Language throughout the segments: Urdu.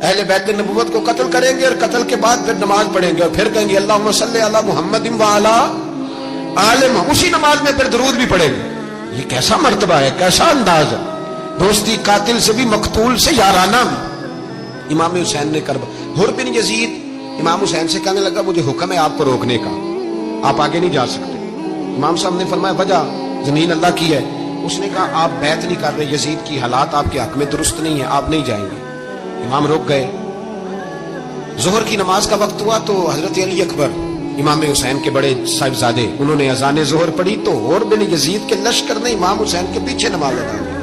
اہل بیت نبوت کو قتل کریں گے اور قتل کے بعد پھر نماز پڑھیں گے اور پھر کہیں گے اللہم صلی علی محمد وعلی آل محمد، اسی نماز میں پھر درود بھی پڑھیں گے۔ یہ کیسا مرتبہ ہے، کیسا انداز ہے، دوستی قاتل سے بھی مقتول سے یارانہ بھی۔ امام حسین نے حر بن یزید امام حسین سے کہنے لگا مجھے حکم ہے آپ کو روکنے کا، آپ آگے نہیں جا سکتے۔ امام صاحب نے فرمایا وجہ زمین اللہ کی ہے۔ اس نے کہا آپ بیعت نہیں کر رہے، یزید کی حالات آپ کے حق میں درست نہیں ہے، آپ نہیں جائیں گے۔ امام رک گئے۔ ظہر کی نماز کا وقت ہوا تو حضرت علی اکبر امام حسین کے بڑے صاحبزادے انہوں نے اذان ظہر پڑھی تو حر بن یزید کے لشکر نے امام حسین کے پیچھے نماز ادا کی۔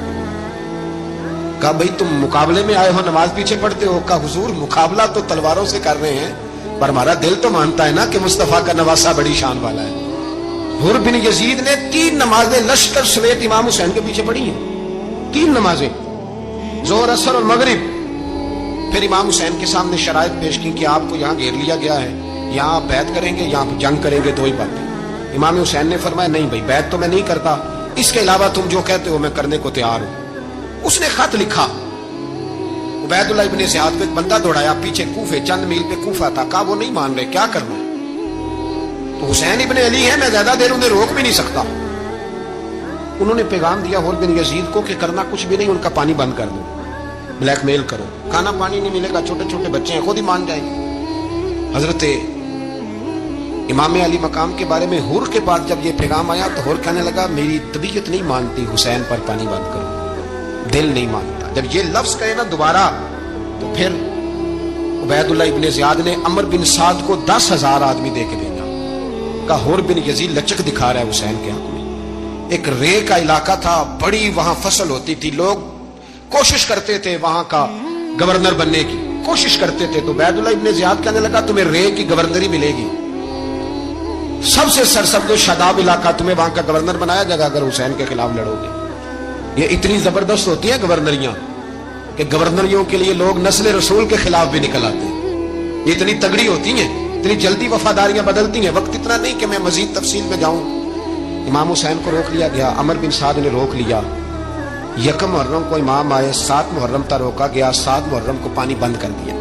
کہا بھئی تم مقابلے میں آئے ہو، نماز پیچھے پڑھتے ہو؟ کہا حضور مقابلہ تو تلواروں سے کر رہے ہیں پر ہمارا دل تو مانتا ہے نا کہ مصطفیٰ کا نواسہ بڑی شان والا ہے۔ حر بن یزید نے 3 نمازیں لشکر سمیت امام حسین کے پیچھے پڑھی ہیں، 3 نمازیں، ظہر اثر اور مغرب۔ پھر امام حسین کے سامنے شرائط پیش کی کہ آپ کو یہاں گھیر لیا گیا ہے، یہاں آپ بیعت کریں گے، یہاں جنگ کریں گے، 2 ہی باتیں۔ امام حسین نے فرمایا نہیں بھائی بیعت تو میں نہیں کرتا، اس کے علاوہ تم جو کہتے ہو میں کرنے کو تیار ہوں۔ اس نے خط لکھا، عبید اللہ ابن زیاد کو ایک بندہ دوڑایا پیچھے کوفے، چند میل پہ کوفہ تھا، کہا وہ نہیں مان رہے، کیا کرنا ہے؟ تو حسین ابن علی ہے، میں زیادہ دیر انہیں روک بھی نہیں سکتا۔ انہوں نے پیغام دیا حر بن یزید کو کہ کرنا کچھ بھی نہیں، ان کا پانی بند کر دو، بلیک میل کرو، کھانا پانی نہیں ملے گا، چھوٹے چھوٹے بچے ہیں خود ہی مان جائیں گے۔ حضرت امام علی مقام کے بارے میں حر کے بعد جب یہ پیغام آیا تو حر کہنے لگا میری طبیعت نہیں مانتی حسین پر پانی بند کرو، دل نہیں مانتا۔ جب یہ لفظ کہے نا دوبارہ تو پھر عبید اللہ ابن زیاد نے عمر بن سعد کو 10,000 آدمی دے کے بھیجا، کہا حر بن یزید لچک دکھا رہا ہے حسین کے حق میں۔ ایک رے کا علاقہ تھا، بڑی وہاں فصل ہوتی تھی، لوگ کوشش کرتے تھے وہاں کا گورنر بننے کی کوشش کرتے تھے، تو عبید اللہ ابن زیاد کہنے لگا تمہیں رے کی گورنری ملے گی، سب سے سرسبز و شاداب علاقہ، تمہیں وہاں کا گورنر بنایا جائے گا اگر حسین کے خلاف لڑو گے۔ یہ اتنی زبردست ہوتی ہیں گورنریاں کہ گورنریوں کے لیے لوگ نسل رسول کے خلاف بھی نکل آتے ہیں، یہ اتنی تگڑی ہوتی ہیں، اتنی جلدی وفاداریاں بدلتی ہیں۔ وقت اتنا نہیں کہ میں مزید تفصیل میں جاؤں۔ امام حسین کو روک لیا گیا، عمر بن سعد نے روک لیا۔ 1 محرم کو امام آئے، 7 محرم تک روکا گیا، 7 محرم کو پانی بند کر دیا۔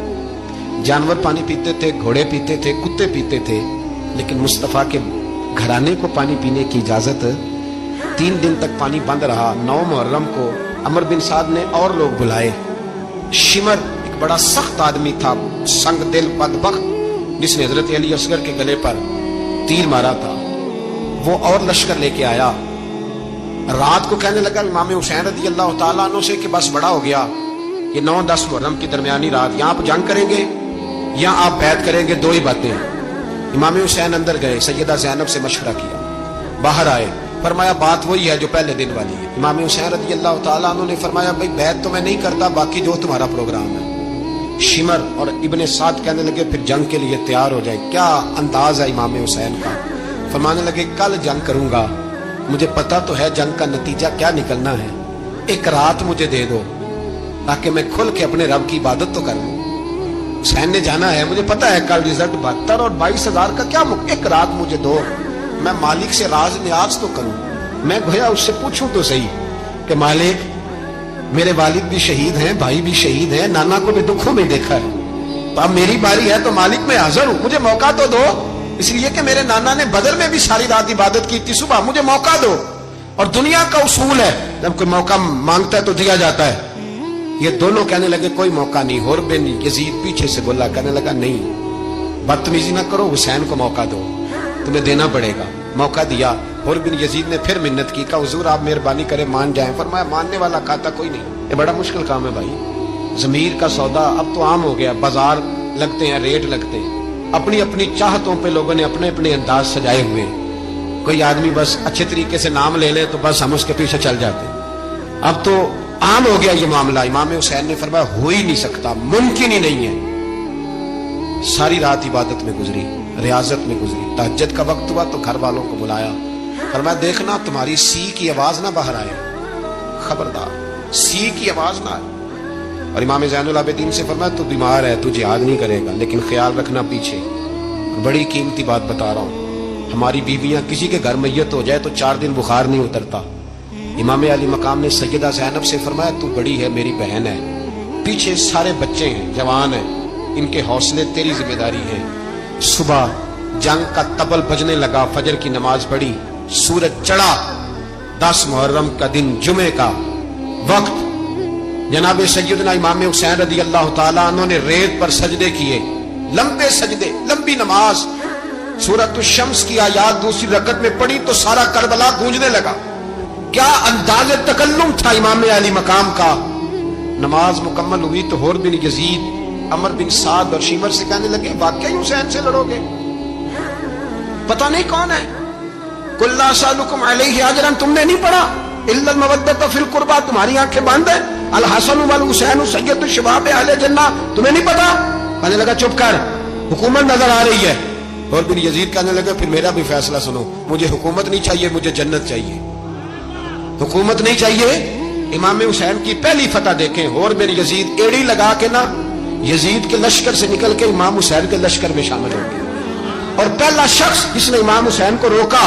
جانور پانی پیتے تھے، گھوڑے پیتے تھے، کتے پیتے تھے، لیکن مصطفیٰ کے گھرانے کو پانی پینے کی اجازت 3 دن تک پانی بند رہا۔ 9 محرم کو عمر بن سعد نے اور لوگ بلائے۔ شمر ایک بڑا سخت آدمی تھا، سنگ دل بدبخت، جس نے حضرت علی اصغر کے گلے پر تیر مارا تھا، وہ اور لشکر لے کے آیا۔ رات کو کہنے لگا امام حسین رضی اللہ تعالیٰ عنہ سے کہ بس بڑا ہو گیا، یہ 9-10 محرم کی درمیانی رات، یہاں آپ جنگ کریں گے یا آپ بیعت کریں گے، 2 ہی باتیں ہیں۔ امام حسین اندر گئے، سیدہ زینب سے مشورہ کیا، باہر آئے، فرمایا بات وہی ہے جو پہلے دن والی ہے۔ امام حسین رضی اللہ تعالیٰ عنہ نے فرمایا بھئی بیعت تو میں نہیں کرتا، باقی جو تمہارا پروگرام ہے۔ شمر اور ابن سعد کہنے لگے پھر جنگ کے لیے تیار ہو جائے۔ کیا انداز ہے امام حسین کا، فرمانے لگے کل جنگ کروں گا، مجھے پتا تو ہے جنگ کا نتیجہ کیا نکلنا ہے، 1 رات مجھے دے دو تاکہ میں کھل کے اپنے رب کی عبادت تو کروں۔ حسین نے جانا ہے، مجھے پتا ہے کل رزلٹ 72 اور 22,000 کا کیا 1 رات مجھے دو، میں مالک سے راز نیاز تو کروں، میں گویا اس سے پوچھوں تو صحیح کہ مالک میرے والد بھی شہید ہیں، بھائی بھی شہید ہیں، نانا کو بھی دکھوں میں دیکھا ہے، تو اب میری باری ہے تو مالک میں حاضر ہوں، مجھے موقع تو دو، اس لیے کہ میرے نانا نے بدر میں بھی ساری رات عبادت کی تھی، صبح مجھے موقع دو۔ اور دنیا کا اصول ہے جب کوئی موقع مانگتا ہے تو دیا جاتا ہے۔ یہ دونوں کہنے لگے کوئی موقع نہیں۔ حر بن یزید پیچھے سے بولا، کہنے لگا نہیں بدتمیزی نہ کرو، حسین کو موقع دو، تمہیں دینا پڑے گا۔ موقع دیا۔ حر بن یزید نے پھر منت کی، کہا حضور آپ مہربانی کریں مان جائیں۔ فرمایا ماننے والا کھاتا کوئی نہیں، یہ بڑا مشکل کام ہے بھائی، ضمیر کا سودا اب تو عام ہو گیا، بازار لگتے ہیں، ریٹ لگتے ہیں، اپنی اپنی چاہتوں پہ لوگوں نے اپنے اپنے انداز سجائے ہوئے ہیں۔ کوئی آدمی بس اچھے طریقے سے نام لے لے تو بس ہم اس کے پیچھے چل جاتے ہیں، اب تو عام ہو گیا یہ معاملہ۔ امام حسین نے فرمایا ہو ہی نہیں سکتا، ممکن ہی نہیں ہے۔ ساری رات عبادت میں گزری، ریاضت میں گزری، تہجد کا وقت ہوا تو گھر والوں کو بلایا، فرمایا دیکھنا تمہاری سی کی آواز نہ باہر آئے، خبردار سی کی آواز نہ آئے۔ اور امام زین العابدین سے فرمایا تو بیمار ہے، تو جہاد نہیں کرے گا، لیکن خیال رکھنا پیچھے بڑی قیمتی بات بتا رہا ہوں، ہماری بیویاں کسی کے گھر میت ہو جائے تو 4 دن بخار نہیں اترتا۔ امام علی مقام نے سیدہ زینب سے فرمایا تو بڑی ہے، میری بہن ہے، پیچھے سارے بچے ہیں، جوان ہیں، ان کے حوصلے تیری ذمہ داری ہے۔ صبح جنگ کا طبل بجنے لگا، فجر کی نماز پڑھی، سورج چڑھا، 10 محرم کا دن، جمعے کا وقت، جناب سیدنا امام حسین رضی اللہ تعالیٰ عنہ نے ریت پر سجدے کیے، لمبے سجدے، لمبی نماز، سورۃ الشمس کی آیات دوسری رکعت میں پڑھی تو سارا کربلا گونجنے لگا۔ کیا انداز تکلم تھا امام علی مقام کا۔ نماز مکمل ہوئی تو حور بن یزید، عمر بن سعد اور شیمر سے کہنے لگے واقعی حسین سے لڑو گے؟ پتہ نہیں کون ہے۔ قل لا اسألکم علیہ اجرا، تم نے نہیں پڑھا؟ الا المودۃ فی القربى، تمہاری آنکھیں بند ہیں۔ الحسن والحسین سید الشباب اہل جنہ، تمہیں نہیں پتا؟ کہنے لگا چپ کر، حکومت نظر آ رہی ہے۔ اور بن یزید کہنے لگا پھر میرا بھی فیصلہ سنو، مجھے حکومت نہیں چاہیے، مجھے جنت چاہیے۔ حکومت نہیں چاہیے۔ امام حسین کی پہلی فتح دیکھیں، اور بن یزید ایڑی لگا کے نا یزید کے لشکر سے نکل کے امام حسین کے لشکر میں شامل ہو گئے، اور پہلا شخص جس نے امام حسین کو روکا،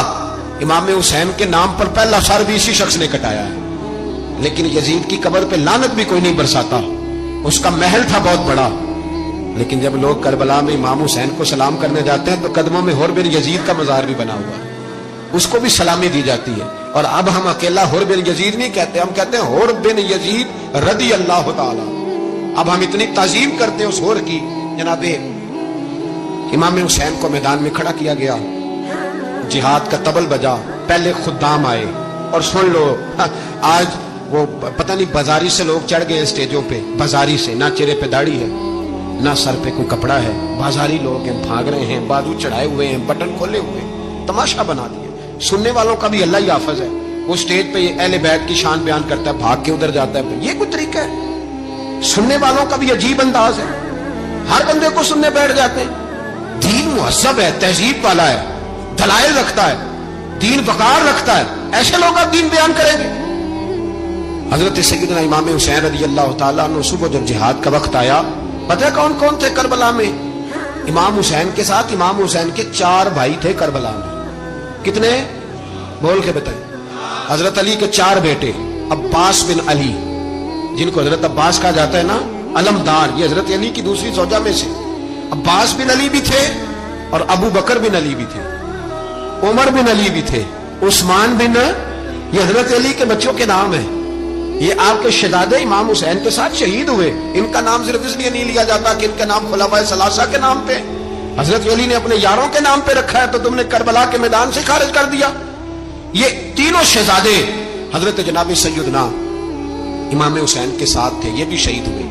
امام حسین کے نام پر پہلا سر بھی اسی شخص نے کٹایا ہے۔ لیکن یزید کی قبر پہ لعنت بھی کوئی نہیں برساتا، اس کا محل تھا بہت بڑا، لیکن جب لوگ کربلا میں امام حسین کو سلام کرنے جاتے ہیں تو قدموں میں حور بن یزید کا مزار بھی بنا ہوا ہے، اس کو بھی سلامی دی جاتی ہے۔ اور اب ہم اکیلا حور بن یزید نہیں کہتے، ہم کہتے ہیں حور بن یزید رضی اللہ تعالی۔ اب ہم اتنی تعظیم کرتے ہیں اس حور کی۔ جناب امام حسین کو میدان میں کھڑا کیا گیا، جہاد کا طبل بجا، پہلے خدام آئے، اور سن لو آج وہ پتہ نہیں بازاری سے لوگ چڑھ گئے اسٹیجوں پہ، بازاری سے، نہ چہرے پہ داڑھی ہے نہ سر پہ کوئی کپڑا ہے، بازاری لوگ ہیں، بھاگ رہے ہیں، بازو چڑھائے ہوئے ہیں، بٹن کھولے ہوئے، تماشا بنا دیا۔ سننے والوں کا بھی اللہ ہی حافظ ہے، وہ اسٹیج پہ اہل بیت کی شان بیان کرتا ہے، بھاگ کے ادھر جاتا ہے، یہ کوئی طریقہ ہے؟ سننے والوں کا بھی عجیب انداز ہے، ہر بندے کو سننے بیٹھ جاتے ہیں۔ دین مہذب ہے، تہذیب والا ہے، دلائل رکھتا ہے، دین وقار رکھتا ہے، ایسے لوگ اب دین بیان کریں گے؟ حضرت سیدنا امام حسین رضی اللہ تعالیٰ عنہ صبح جب جہاد کا وقت آیا، پتہ ہے کون کون تھے کربلا میں؟ امام حسین کے ساتھ امام حسین کے 4 بھائی تھے کربلا میں۔ کتنے؟ بول کے بتائیں۔ حضرت علی کے 4 بیٹے، عباس بن علی، جن کو حضرت عباس کہا جاتا ہے نا، علمدار، یہ حضرت علی کی دوسری زوجہ میں سے عباس بن علی بھی تھے، اور ابو بکر بن علی بھی تھے، عمر بن علی بھی تھے، عثمان بن، یہ حضرت علی کے بچوں کے نام ہیں۔ یہ آپ کے شہزادے امام حسین کے ساتھ شہید ہوئے، ان کا نام صرف اس لیے نہیں لیا جاتا کہ ان کا نام خلفائے ثلاثہ کے نام پہ، حضرت علی نے اپنے یاروں کے نام پہ رکھا ہے، تو تم نے کربلا کے میدان سے خارج کر دیا۔ یہ تینوں شہزادے حضرت جناب سیدنا امام حسین کے ساتھ تھے، یہ بھی شہید ہوئے۔